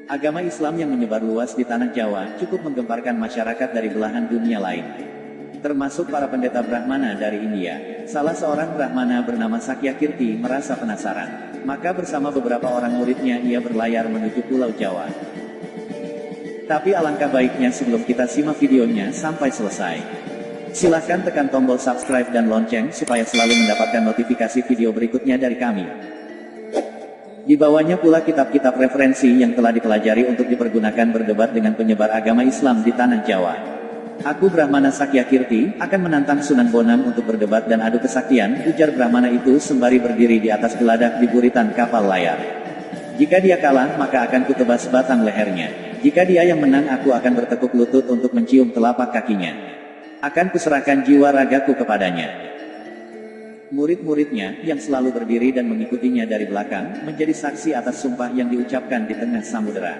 Agama Islam yang menyebar luas di tanah Jawa cukup menggemparkan masyarakat dari belahan dunia lain, termasuk para pendeta Brahmana dari India. Salah seorang Brahmana bernama Sakyakirti merasa penasaran. Maka bersama beberapa orang muridnya ia berlayar menuju Pulau Jawa. Tapi alangkah baiknya sebelum kita simak videonya sampai selesai, silahkan tekan tombol subscribe dan lonceng supaya selalu mendapatkan notifikasi video berikutnya dari kami. Di bawahnya pula kitab-kitab referensi yang telah dipelajari untuk dipergunakan berdebat dengan penyebar agama Islam di tanah Jawa. Aku Brahmana Sakyakirti akan menantang Sunan Bonang untuk berdebat dan adu kesaktian, ujar Brahmana itu sembari berdiri di atas geladak di buritan kapal layar. Jika dia kalah maka akan kutebas batang lehernya. Jika dia yang menang aku akan bertekuk lutut untuk mencium telapak kakinya. Akan kuserahkan jiwa ragaku kepadanya. Murid-muridnya, yang selalu berdiri dan mengikutinya dari belakang, menjadi saksi atas sumpah yang diucapkan di tengah samudera.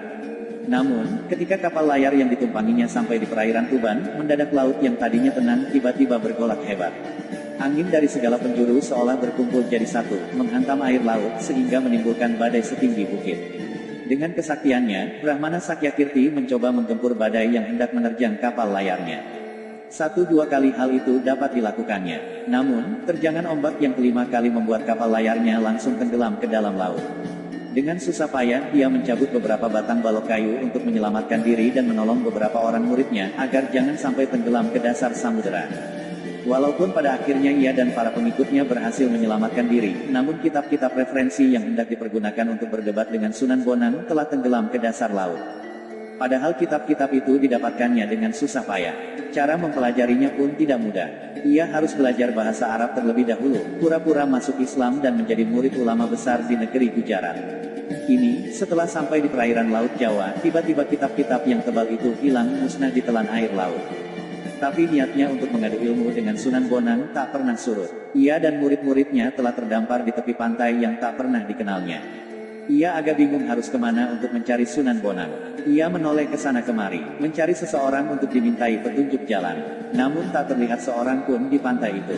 Namun, ketika kapal layar yang ditumpanginya sampai di perairan Tuban, mendadak laut yang tadinya tenang tiba-tiba bergolak hebat. Angin dari segala penjuru seolah berkumpul jadi satu, menghantam air laut sehingga menimbulkan badai setinggi bukit. Dengan kesaktiannya, Brahmana Sakyakirti mencoba menggempur badai yang hendak menerjang kapal layarnya. 1-2 kali hal itu dapat dilakukannya. Namun, terjangan ombak yang kelima kali membuat kapal layarnya langsung tenggelam ke dalam laut. Dengan susah payah, dia mencabut beberapa batang balok kayu untuk menyelamatkan diri dan menolong beberapa orang muridnya agar jangan sampai tenggelam ke dasar samudera. Walaupun pada akhirnya ia dan para pengikutnya berhasil menyelamatkan diri, namun kitab-kitab referensi yang hendak dipergunakan untuk berdebat dengan Sunan Bonang telah tenggelam ke dasar laut. Padahal kitab-kitab itu didapatkannya dengan susah payah. Cara mempelajarinya pun tidak mudah. Ia harus belajar bahasa Arab terlebih dahulu, pura-pura masuk Islam dan menjadi murid ulama besar di negeri Gujarat. Kini, setelah sampai di perairan Laut Jawa, tiba-tiba kitab-kitab yang tebal itu hilang musnah di telan air laut. Tapi niatnya untuk mengadu ilmu dengan Sunan Bonang tak pernah surut. Ia dan murid-muridnya telah terdampar di tepi pantai yang tak pernah dikenalnya. Ia agak bingung harus kemana untuk mencari Sunan Bonang. Ia menoleh ke sana kemari, mencari seseorang untuk dimintai petunjuk jalan. Namun tak terlihat seorang pun di pantai itu.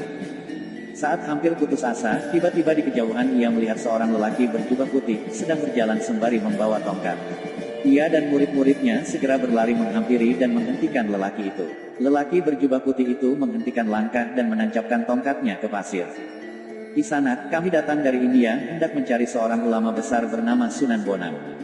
Saat hampir putus asa, tiba-tiba di kejauhan ia melihat seorang lelaki berjubah putih, sedang berjalan sembari membawa tongkat. Ia dan murid-muridnya segera berlari menghampiri dan menghentikan lelaki itu. Lelaki berjubah putih itu menghentikan langkah dan menancapkan tongkatnya ke pasir. Kisanak, kami datang dari India, hendak mencari seorang ulama besar bernama Sunan Bonang.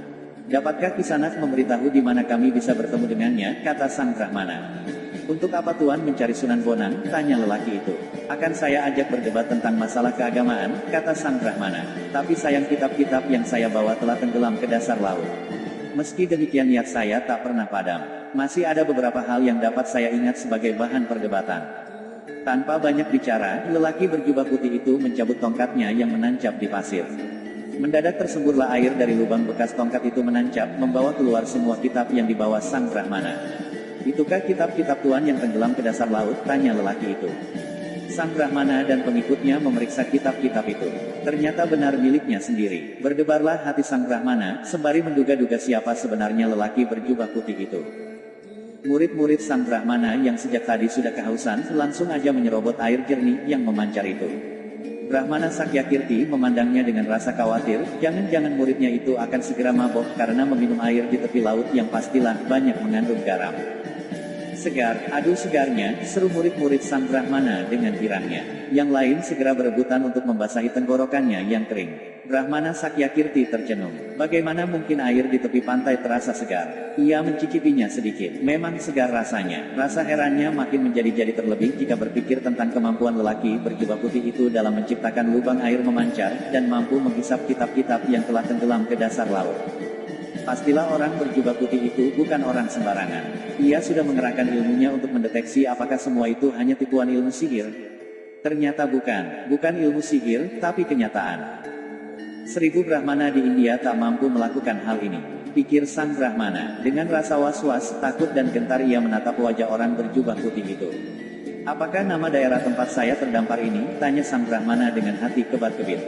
Dapatkah Kisanak memberitahu di mana kami bisa bertemu dengannya, kata sang Brahmana. Untuk apa Tuan mencari Sunan Bonang, tanya lelaki itu. Akan saya ajak berdebat tentang masalah keagamaan, kata sang Brahmana. Tapi sayang kitab-kitab yang saya bawa telah tenggelam ke dasar laut. Meski demikian niat saya tak pernah padam. Masih ada beberapa hal yang dapat saya ingat sebagai bahan perdebatan. Tanpa banyak bicara, lelaki berjubah putih itu mencabut tongkatnya yang menancap di pasir. Mendadak tersemburlah air dari lubang bekas tongkat itu menancap, membawa keluar semua kitab yang dibawa sang Brahmana. Itukah kitab-kitab Tuan yang tenggelam ke dasar laut? Tanya lelaki itu. Sang Brahmana dan pengikutnya memeriksa kitab-kitab itu. Ternyata benar miliknya sendiri. Berdebarlah hati sang Brahmana, sembari menduga-duga siapa sebenarnya lelaki berjubah putih itu. Murid-murid sang Brahmana yang sejak tadi sudah kehausan, langsung aja menyerobot air jernih yang memancar itu. Brahmana Sakyakirti memandangnya dengan rasa khawatir, jangan-jangan muridnya itu akan segera mabok karena meminum air di tepi laut yang pastilah banyak mengandung garam. Segar, aduh segarnya, seru murid-murid sang Brahmana dengan girangnya. Yang lain segera berebutan untuk membasahi tenggorokannya yang kering. Brahmana Sakyakirti tercenung. Bagaimana mungkin air di tepi pantai terasa segar? Ia mencicipinya sedikit. Memang segar rasanya. Rasa herannya makin menjadi-jadi terlebih jika berpikir tentang kemampuan lelaki berjubah putih itu dalam menciptakan lubang air memancar, dan mampu menghisap kitab-kitab yang telah tenggelam ke dasar laut. Pastilah orang berjubah putih itu bukan orang sembarangan. Ia sudah mengerahkan ilmunya untuk mendeteksi apakah semua itu hanya tipuan ilmu sihir. Ternyata bukan ilmu sihir, tapi kenyataan. 1000 Brahmana di India tak mampu melakukan hal ini, pikir sang Brahmana. Dengan rasa was-was, takut dan gentar ia menatap wajah orang berjubah putih itu. Apakah nama daerah tempat saya terdampar ini? Tanya sang Brahmana dengan hati kebat-kebit.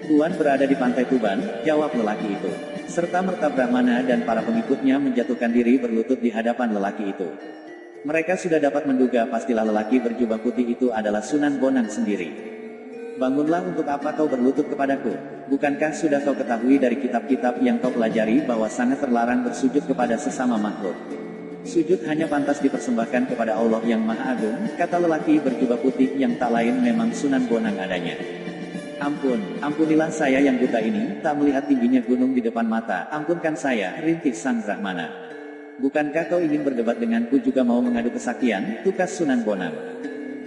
Tuan berada di pantai Tuban, jawab lelaki itu. Serta-merta Brahmana dan para pengikutnya menjatuhkan diri berlutut di hadapan lelaki itu. Mereka sudah dapat menduga pastilah lelaki berjubah putih itu adalah Sunan Bonang sendiri. Bangunlah, untuk apa kau berlutut kepadaku? Bukankah sudah kau ketahui dari kitab-kitab yang kau pelajari bahwa sangat terlarang bersujud kepada sesama makhluk? Sujud hanya pantas dipersembahkan kepada Allah yang Maha Agung, kata lelaki berjubah putih yang tak lain memang Sunan Bonang adanya. Ampunilah saya yang buta ini, tak melihat tingginya gunung di depan mata, ampunkan saya, rintik Sang Brahmana. Bukankah kau ingin berdebat denganku juga mau mengadu kesaktian, tukas Sunan Bonang?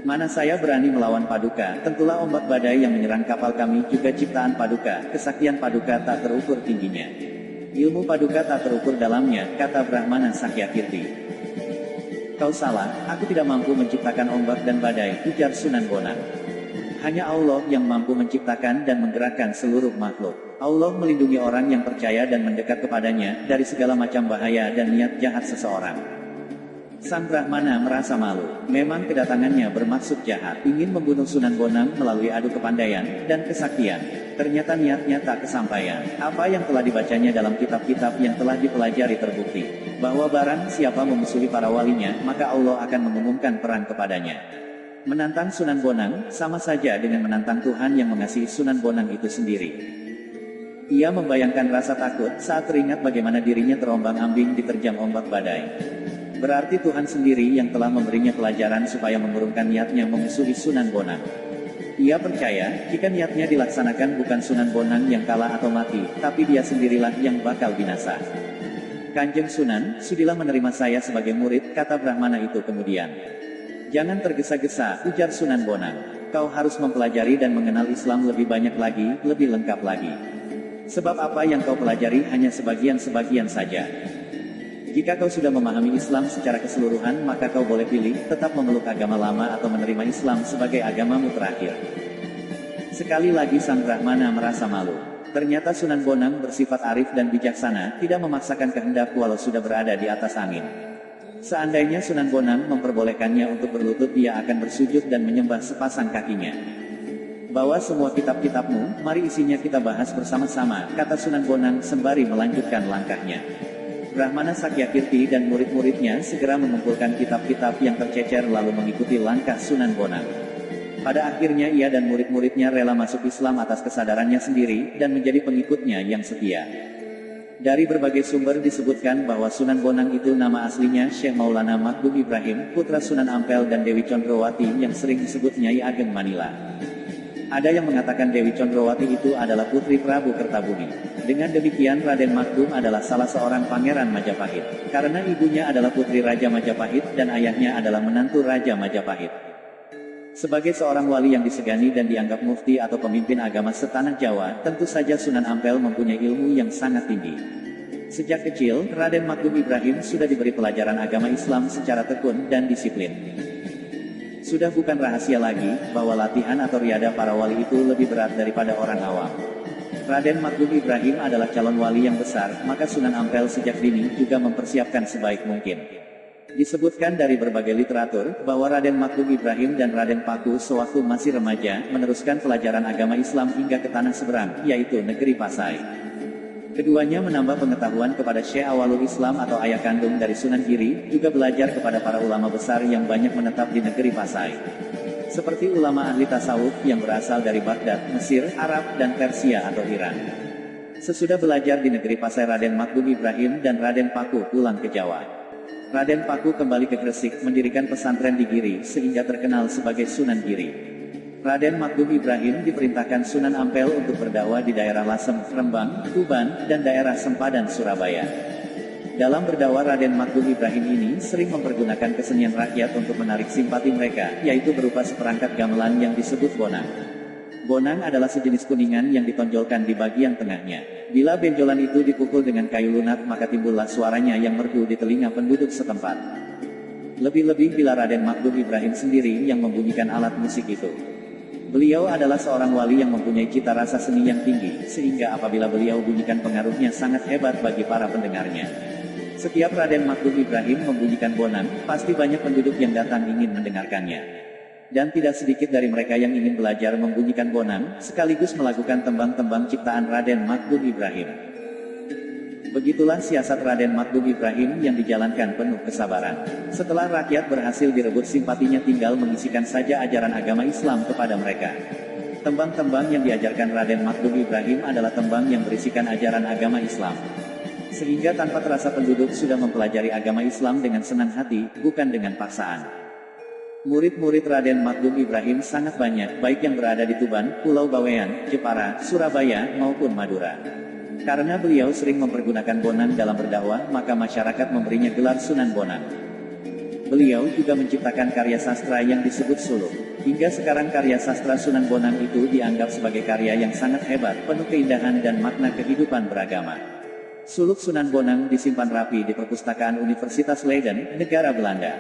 Mana saya berani melawan Paduka, tentulah ombak badai yang menyerang kapal kami juga ciptaan Paduka, kesaktian Paduka tak terukur tingginya. Ilmu Paduka tak terukur dalamnya, kata Brahmana Sakyakirti. Kau salah, aku tidak mampu menciptakan ombak dan badai, ujar Sunan Bonang. Hanya Allah yang mampu menciptakan dan menggerakkan seluruh makhluk. Allah melindungi orang yang percaya dan mendekat kepadanya, dari segala macam bahaya dan niat jahat seseorang. Sang Brahmana merasa malu, memang kedatangannya bermaksud jahat, ingin membunuh Sunan Bonang melalui adu kepandaian dan kesaktian. Ternyata niatnya tak kesampaian. Apa yang telah dibacanya dalam kitab-kitab yang telah dipelajari terbukti, bahwa barang siapa memusuhi para walinya, maka Allah akan mengumumkan perang kepadanya. Menantang Sunan Bonang, sama saja dengan menantang Tuhan yang mengasihi Sunan Bonang itu sendiri. Ia membayangkan rasa takut saat teringat bagaimana dirinya terombang-ambing diterjang ombak badai. Berarti Tuhan sendiri yang telah memberinya pelajaran supaya mengurungkan niatnya memusuhi Sunan Bonang. Ia percaya, jika niatnya dilaksanakan bukan Sunan Bonang yang kalah atau mati, tapi dia sendirilah yang bakal binasa. Kanjeng Sunan, sudilah menerima saya sebagai murid, kata Brahmana itu kemudian. Jangan tergesa-gesa, ujar Sunan Bonang. Kau harus mempelajari dan mengenal Islam lebih banyak lagi, lebih lengkap lagi. Sebab apa yang kau pelajari hanya sebagian-sebagian saja. Jika kau sudah memahami Islam secara keseluruhan, maka kau boleh pilih, tetap memeluk agama lama atau menerima Islam sebagai agamamu terakhir. Sekali lagi Sang Brahmana merasa malu. Ternyata Sunan Bonang bersifat arif dan bijaksana, tidak memaksakan kehendak walau sudah berada di atas angin. Seandainya Sunan Bonang memperbolehkannya untuk berlutut, dia akan bersujud dan menyembah sepasang kakinya. Bawa semua kitab-kitabmu, mari isinya kita bahas bersama-sama, kata Sunan Bonang sembari melanjutkan langkahnya. Brahmana Sakyakirti dan murid-muridnya segera mengumpulkan kitab-kitab yang tercecer lalu mengikuti langkah Sunan Bonang. Pada akhirnya ia dan murid-muridnya rela masuk Islam atas kesadarannya sendiri, dan menjadi pengikutnya yang setia. Dari berbagai sumber disebutkan bahwa Sunan Bonang itu nama aslinya Syekh Maulana Makdum Ibrahim, putra Sunan Ampel dan Dewi Condrowati yang sering disebut Nyai Ageng Manila. Ada yang mengatakan Dewi Condrowati itu adalah putri Prabu Kertabumi. Dengan demikian Raden Makdum adalah salah seorang pangeran Majapahit, karena ibunya adalah putri Raja Majapahit dan ayahnya adalah menantu Raja Majapahit. Sebagai seorang wali yang disegani dan dianggap mufti atau pemimpin agama setanah Jawa, tentu saja Sunan Ampel mempunyai ilmu yang sangat tinggi. Sejak kecil, Raden Makdum Ibrahim sudah diberi pelajaran agama Islam secara tekun dan disiplin. Sudah bukan rahasia lagi, bahwa latihan atau riada para wali itu lebih berat daripada orang awam. Raden Makdum Ibrahim adalah calon wali yang besar, maka Sunan Ampel sejak dini juga mempersiapkan sebaik mungkin. Disebutkan dari berbagai literatur, bahwa Raden Makdum Ibrahim dan Raden Paku sewaktu masih remaja, meneruskan pelajaran agama Islam hingga ke tanah seberang, yaitu negeri Pasai. Keduanya menambah pengetahuan kepada Syekh Awalul Islam atau ayah kandung dari Sunan Giri, juga belajar kepada para ulama besar yang banyak menetap di negeri Pasai. Seperti ulama ahli tasawuf yang berasal dari Baghdad, Mesir, Arab, dan Persia atau Iran. Sesudah belajar di negeri Pasai, Raden Makdum Ibrahim dan Raden Paku pulang ke Jawa. Raden Paku kembali ke Gresik mendirikan pesantren di Giri sehingga terkenal sebagai Sunan Giri. Raden Makdum Ibrahim diperintahkan Sunan Ampel untuk berdakwah di daerah Lasem, Rembang, Tuban, dan daerah Sempadan, Surabaya. Dalam berdakwah Raden Makdum Ibrahim ini sering mempergunakan kesenian rakyat untuk menarik simpati mereka, yaitu berupa seperangkat gamelan yang disebut bonang. Bonang adalah sejenis kuningan yang ditonjolkan di bagian tengahnya. Bila benjolan itu dipukul dengan kayu lunak, maka timbullah suaranya yang merdu di telinga penduduk setempat. Lebih-lebih bila Raden Makdum Ibrahim sendiri yang membunyikan alat musik itu. Beliau adalah seorang wali yang mempunyai cita rasa seni yang tinggi, sehingga apabila beliau bunyikan pengaruhnya sangat hebat bagi para pendengarnya. Setiap Raden Makdum Ibrahim membunyikan bonang, pasti banyak penduduk yang datang ingin mendengarkannya. Dan tidak sedikit dari mereka yang ingin belajar membunyikan bonang, sekaligus melakukan tembang-tembang ciptaan Raden Makdum Ibrahim. Begitulah siasat Raden Makdum Ibrahim yang dijalankan penuh kesabaran. Setelah rakyat berhasil direbut simpatinya, tinggal mengisikan saja ajaran agama Islam kepada mereka. Tembang-tembang yang diajarkan Raden Makdum Ibrahim adalah tembang yang berisikan ajaran agama Islam. Sehingga tanpa terasa penduduk sudah mempelajari agama Islam dengan senang hati, bukan dengan paksaan. Murid-murid Raden Makdum Ibrahim sangat banyak, baik yang berada di Tuban, Pulau Bawean, Jepara, Surabaya, maupun Madura. Karena beliau sering mempergunakan Bonang dalam berdakwah, maka masyarakat memberinya gelar Sunan Bonang. Beliau juga menciptakan karya sastra yang disebut suluk. Hingga sekarang karya sastra Sunan Bonang itu dianggap sebagai karya yang sangat hebat, penuh keindahan dan makna kehidupan beragama. Suluk Sunan Bonang disimpan rapi di perpustakaan Universitas Leiden, negara Belanda.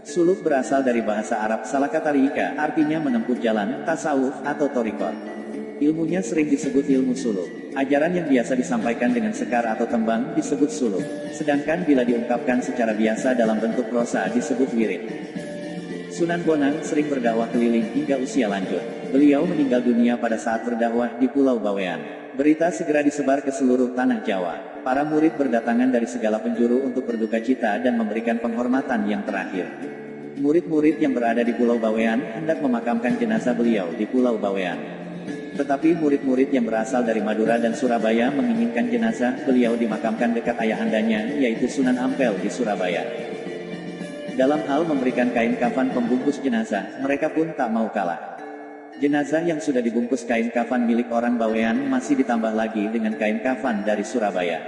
Suluk berasal dari bahasa Arab salakatarika, artinya menempuh jalan, tasawuf, atau torikot. Ilmunya sering disebut ilmu suluk. Ajaran yang biasa disampaikan dengan sekar atau tembang disebut suluk. Sedangkan bila diungkapkan secara biasa dalam bentuk prosa disebut wirid. Sunan Bonang sering berdakwah keliling hingga usia lanjut. Beliau meninggal dunia pada saat berdakwah di Pulau Bawean. Berita segera disebar ke seluruh tanah Jawa. Para murid berdatangan dari segala penjuru untuk berduka cita dan memberikan penghormatan yang terakhir. Murid-murid yang berada di Pulau Bawean hendak memakamkan jenazah beliau di Pulau Bawean. Tetapi murid-murid yang berasal dari Madura dan Surabaya menginginkan jenazah beliau dimakamkan dekat ayahandanya, yaitu Sunan Ampel di Surabaya. Dalam hal memberikan kain kafan pembungkus jenazah, mereka pun tak mau kalah. Jenazah yang sudah dibungkus kain kafan milik orang Bawean masih ditambah lagi dengan kain kafan dari Surabaya.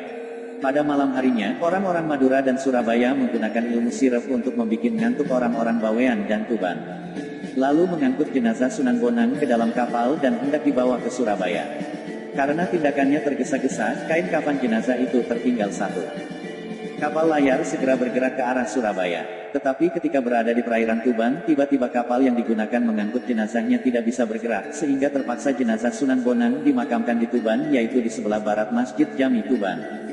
Pada malam harinya, orang-orang Madura dan Surabaya menggunakan ilmu sirep untuk membuat ngantuk orang-orang Bawean dan Tuban. Lalu mengangkut jenazah Sunan Bonang ke dalam kapal dan hendak dibawa ke Surabaya. Karena tindakannya tergesa-gesa, kain kafan jenazah itu tertinggal satu. Kapal layar segera bergerak ke arah Surabaya. Tetapi ketika berada di perairan Tuban, tiba-tiba kapal yang digunakan mengangkut jenazahnya tidak bisa bergerak, sehingga terpaksa jenazah Sunan Bonang dimakamkan di Tuban, yaitu di sebelah barat Masjid Jami Tuban.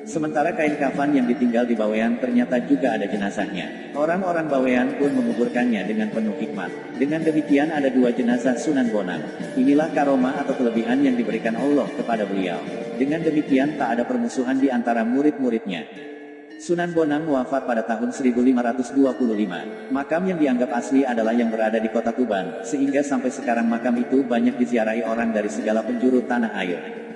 Sementara kain kafan yang ditinggal di Bawean ternyata juga ada jenazahnya. Orang-orang Bawean pun menguburkannya dengan penuh hikmat. Dengan demikian ada dua jenazah Sunan Bonang. Inilah karomah atau kelebihan yang diberikan Allah kepada beliau. Dengan demikian tak ada permusuhan di antara murid-muridnya. Sunan Bonang wafat pada tahun 1525. Makam yang dianggap asli adalah yang berada di kota Tuban, sehingga sampai sekarang makam itu banyak diziarahi orang dari segala penjuru tanah air.